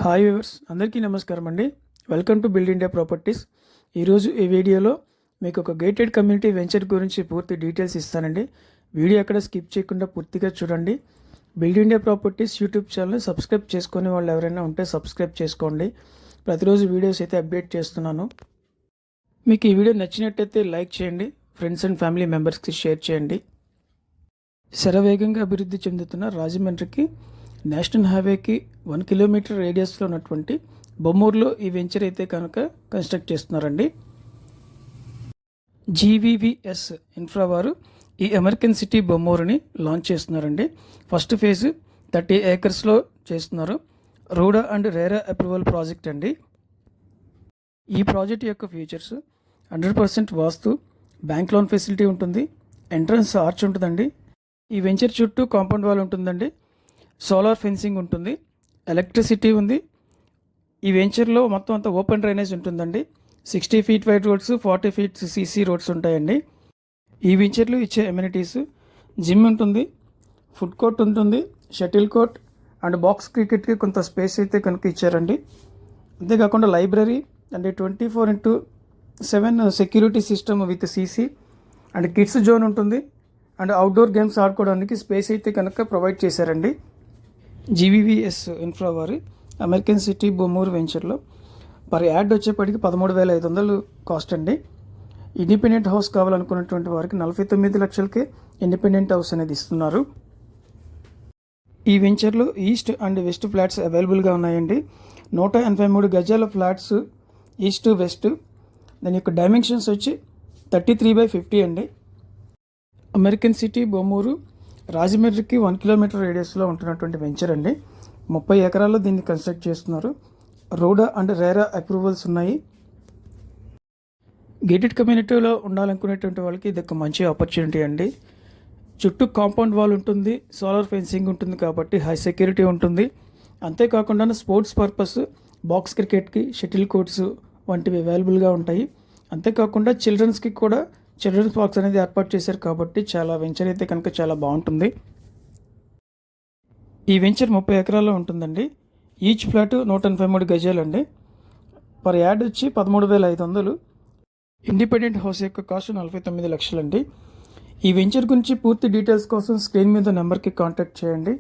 Hi viewers, అందరికీ నమస్కారం అండి. Welcome to build India properties. ఈరోజు ఈ వీడియోలో మీకు ఒక గేటెడ్ కమ్యూనిటీ వెంచర్ గురించి పూర్తి డీటెయిల్స్ ఇస్తానండి. వీడియో ఎక్కడ స్కిప్ చేయకుండా పూర్తిగా చూడండి. బిల్డ్ ఇండియా ప్రాపర్టీస్ యూట్యూబ్ ఛానల్ని సబ్స్క్రైబ్ చేసుకునే వాళ్ళు ఎవరైనా ఉంటే సబ్స్క్రైబ్ చేసుకోండి. ప్రతిరోజు వీడియోస్ అయితే అప్డేట్ చేస్తున్నాను. మీకు ఈ వీడియో నచ్చినట్టయితే లైక్ చేయండి, ఫ్రెండ్స్ అండ్ ఫ్యామిలీ మెంబర్స్కి షేర్ చేయండి. శరవేగంగా అభివృద్ధి చెందుతున్న రాజమండ్రికి నేషనల్ హైవేకి 1 కిలోమీటర్ రేడియస్లో ఉన్నటువంటి బొమ్మూరులో ఈ వెంచర్ అయితే కనుక కన్స్ట్రక్ట్ చేస్తున్నారండి. జీవీవీఎస్ ఇన్ఫ్రా వారు ఈ అమెరికన్ సిటీ బొమ్మూరుని లాంచ్ చేస్తున్నారండి. ఫస్ట్ ఫేజ్ 30 ఏకర్స్లో చేస్తున్నారు. రూడా అండ్ రేరా అప్రూవల్ ప్రాజెక్ట్ అండి. ఈ ప్రాజెక్ట్ యొక్క ఫీచర్స్ 100% వాస్తు, బ్యాంక్ లోన్ ఫెసిలిటీ ఉంటుంది, ఎంట్రన్స్ ఆర్చ్ ఉంటుందండి. ఈ వెంచర్ చుట్టూ కాంపౌండ్ వాల్ ఉంటుందండి, సోలార్ ఫెన్సింగ్ ఉంటుంది, ఎలక్ట్రిసిటీ ఉంది. ఈ వెంచర్లో మొత్తం అంతా ఓపెన్ డ్రైనేజ్ ఉంటుందండి. 60 feet wide roads, 40 feet CC roads ఉంటాయండి. ఈ వెంచర్లో ఇచ్చే ఎమ్యూనిటీస్ జిమ్ ఉంటుంది, ఫుడ్ కోర్ట్ ఉంటుంది, షటిల్ కోర్ట్ అండ్ బాక్స్ క్రికెట్కి కొంత స్పేస్ అయితే కనుక ఇచ్చారండి. అంతేకాకుండా library and 24/7 security system with CC and kids zone ఉంటుంది. అండ్ అవుట్డోర్ గేమ్స్ ఆడుకోవడానికి స్పేస్ అయితే కనుక ప్రొవైడ్ చేశారండి. జీవీవీఎస్ ఇన్ఫ్రా వారి అమెరికన్ సిటీ బొమ్మూరు వెంచర్లో పర్ యాడ్ వచ్చేప్పటికి 13,500 కాస్ట్ అండి. ఇండిపెండెంట్ హౌస్ కావాలనుకున్నటువంటి వారికి 49 లక్షలకే ఇండిపెండెంట్ హౌస్ అనేది ఇస్తున్నారు. ఈ వెంచర్లో ఈస్ట్ అండ్ వెస్ట్ ఫ్లాట్స్ అవైలబుల్గా ఉన్నాయండి. 183 గజాల ఫ్లాట్స్ ఈస్ట్ వెస్ట్. దాని యొక్క డైమెన్షన్స్ వచ్చి 33/50 అండి. అమెరికన్ సిటీ బొమ్మూరు రాజమండ్రికి 1 కిలోమీటర్ రేడియస్లో ఉంటున్నటువంటి వెంచర్ అండి. 30 ఎకరాల్లో దీన్ని కన్స్ట్రక్ట్ చేస్తున్నారు. రూడా అండ్ రేరా అప్రూవల్స్ ఉన్నాయి. గేటెడ్ కమ్యూనిటీలో ఉండాలనుకునేటువంటి వాళ్ళకి ఇది ఒక మంచి ఆపర్చునిటీ అండి. చుట్టూ కాంపౌండ్ వాల్ ఉంటుంది, సోలార్ ఫెన్సింగ్ ఉంటుంది కాబట్టి హై సెక్యూరిటీ ఉంటుంది. అంతేకాకుండా స్పోర్ట్స్ పర్పస్ బాక్స్ క్రికెట్కి, షటిల్ కోర్ట్స్ వంటివి అవైలబుల్గా ఉంటాయి. అంతేకాకుండా చిల్డ్రన్స్కి కూడా చిల్డ్రన్స్ పార్క్స్ అనేది ఏర్పాటు చేశారు కాబట్టి చాలా వెంచర్ అయితే కనుక చాలా బాగుంటుంది. ఈ వెంచర్ 30 ఎకరాల్లో ఉంటుందండి. Each flat 183 గజాలండి. పర్ యాడ్ వచ్చి 13,500. ఇండిపెండెంట్ హౌస్ యొక్క కాస్ట్ 49 లక్షలండి. ఈ వెంచర్ గురించి పూర్తి డీటెయిల్స్ కోసం స్క్రీన్ మీద నెంబర్కి కాంటాక్ట్ చేయండి.